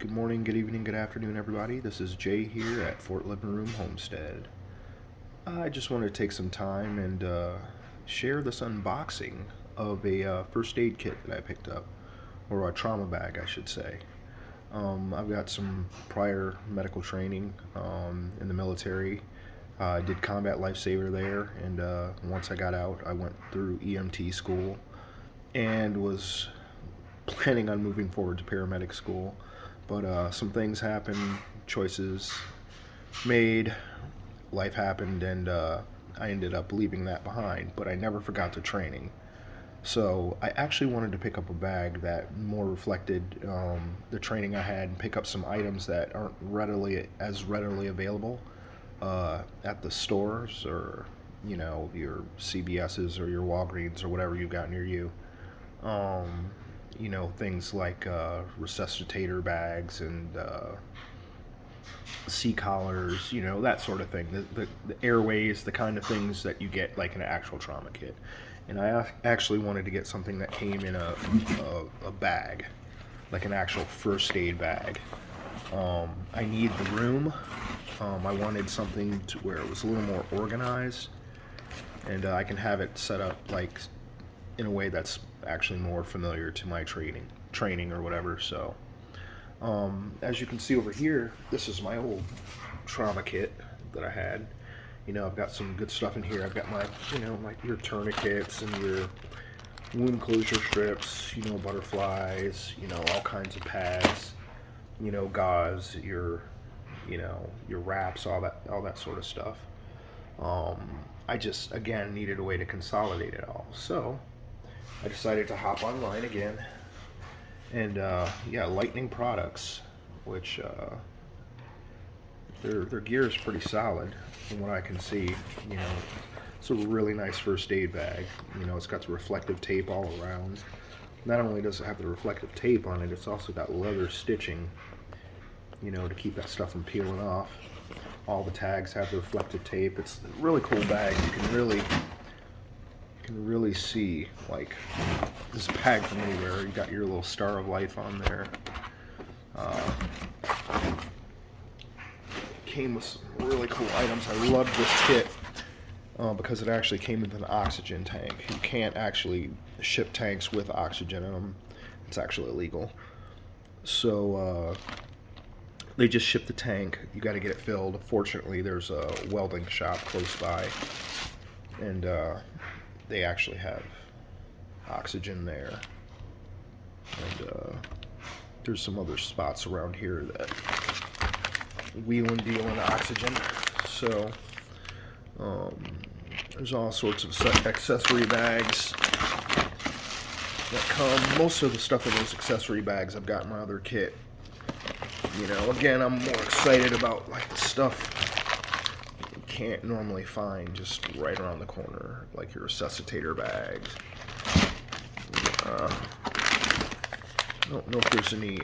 Good morning, good evening, good afternoon, everybody. This is Jay here at Fort Living Room Homestead. I just wanted to take some time and share this unboxing of a first aid kit that I picked up, or a trauma bag, I should say. I've got some prior medical training in the military. I did combat lifesaver there, and once I got out, I went through EMT school and was planning on moving forward to paramedic school. But some things happened, choices made, life happened, and I ended up leaving that behind. But I never forgot the training. So I actually wanted to pick up a bag that more reflected the training I had, and pick up some items that aren't readily available at the stores, or your CVS's or your Walgreens or whatever you've got near you. Things like resuscitator bags and sea collars, that sort of thing. The airways, the kind of things that you get like in an actual trauma kit. And I actually wanted to get something that came in a bag, like an actual first aid bag. I need the room. I wanted something to where it was a little more organized, and I can have it set up like in a way that's actually more familiar to my training or whatever. So as you can see over here, this is my old trauma kit that I had. I've got some good stuff in here. I've got my your tourniquets and your wound closure strips, butterflies, all kinds of pads, gauze, your wraps, all that sort of stuff. I just, again, needed a way to consolidate it all. So I decided to hop online again, and Lightning Products, which their gear is pretty solid from what I can see. It's a really nice first aid bag. It's got the reflective tape all around. Not only does it have the reflective tape on it, it's also got leather stitching, to keep that stuff from peeling off. All the tags have the reflective tape. It's a really cool bag. You can really see like this bag from anywhere. You got your little star of life on there. Came with some really cool items. I love this kit because it actually came with an oxygen tank. You can't actually ship tanks with oxygen in them. It's actually illegal. So they just ship the tank. You got to get it filled. Fortunately, there's a welding shop close by, and they actually have oxygen there. And there's some other spots around here that wheel and deal in oxygen. So there's all sorts of accessory bags that come. Most of the stuff in those accessory bags I've got in my other kit. Again, I'm more excited about like the stuff you can't normally find just right around the corner, like your resuscitator bags. I don't know if there's any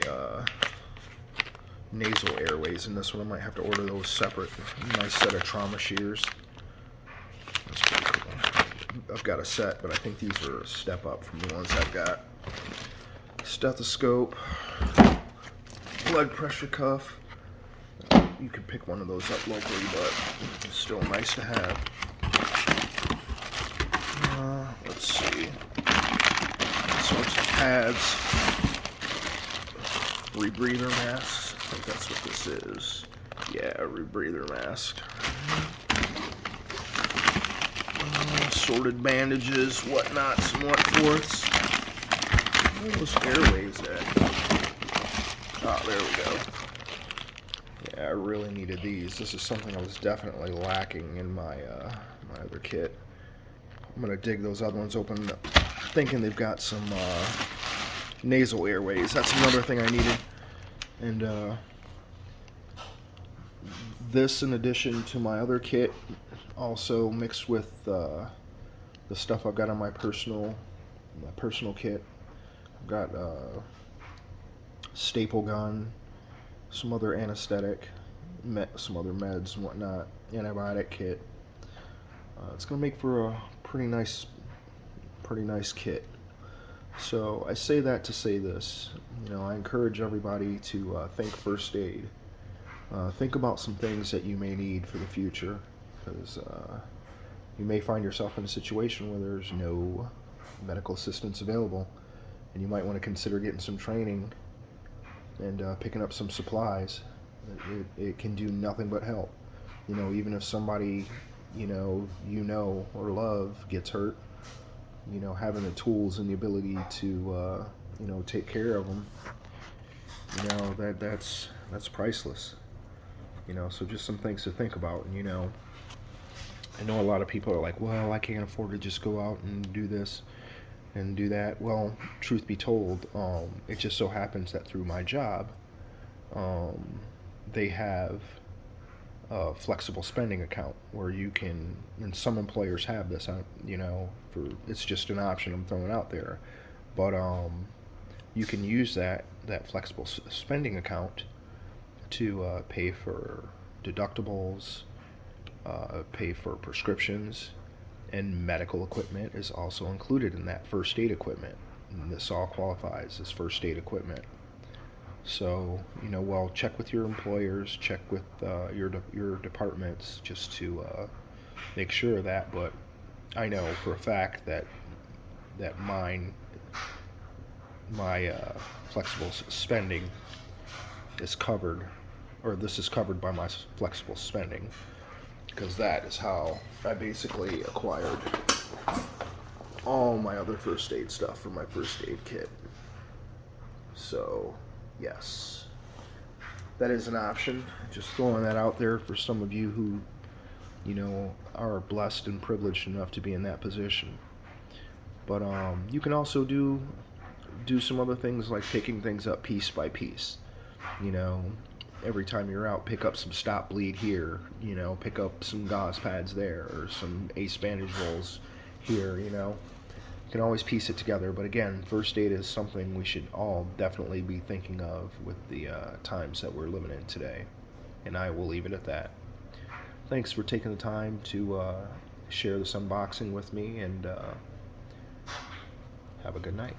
nasal airways in this one. I might have to order those separate. Nice set of trauma shears. That's pretty cool. I've got a set, but I think these are a step up from the ones I've got. Stethoscope, blood pressure cuff. You could pick one of those up locally, but it's still nice to have. Let's see. All sorts of pads. Rebreather masks. I think that's what this is. Yeah, rebreather mask. Sorted bandages, whatnots, and whatforths. Where are those airways at? Oh, there we go. Yeah, I really needed these. This is something I was definitely lacking in my my other kit. I'm gonna dig those other ones open, thinking they've got some nasal airways. That's another thing I needed. And this, in addition to my other kit, also mixed with the stuff I've got on my personal kit. I've got staple gun, some other anesthetic, some other meds and whatnot, antibiotic kit. It's gonna make for a pretty nice kit. So I say that to say this. I encourage everybody to think first aid. Think about some things that you may need for the future, because you may find yourself in a situation where there's no medical assistance available, and you might want to consider getting some training and picking up some supplies. It can do nothing but help. Even if somebody or love gets hurt, having the tools and the ability to take care of them, that's priceless. So just some things to think about. And I know a lot of people are like, well, I can't afford to just go out and do this and do that. Well, truth be told, it just so happens that through my job, they have a flexible spending account where you can, and some employers have this, for it's just an option I'm throwing out there, but you can use that flexible spending account to pay for deductibles, pay for prescriptions, and medical equipment is also included in that first aid equipment. And this all qualifies as first aid equipment. So, well, check with your employers, check with your departments just to make sure of that. But I know for a fact that my flexible spending is covered, or this is covered by my flexible spending, because that is how I basically acquired all my other first aid stuff for my first aid kit. So, yes, that is an option. Just throwing that out there for some of you who, are blessed and privileged enough to be in that position. But you can also do some other things, like picking things up piece by piece. Every time you're out, pick up some stop bleed here. Pick up some gauze pads there, or some ace bandage rolls here. You can always piece it together. But again, first aid is something we should all definitely be thinking of with the times that we're living in today. And I will leave it at that. Thanks for taking the time to share this unboxing with me, and have a good night.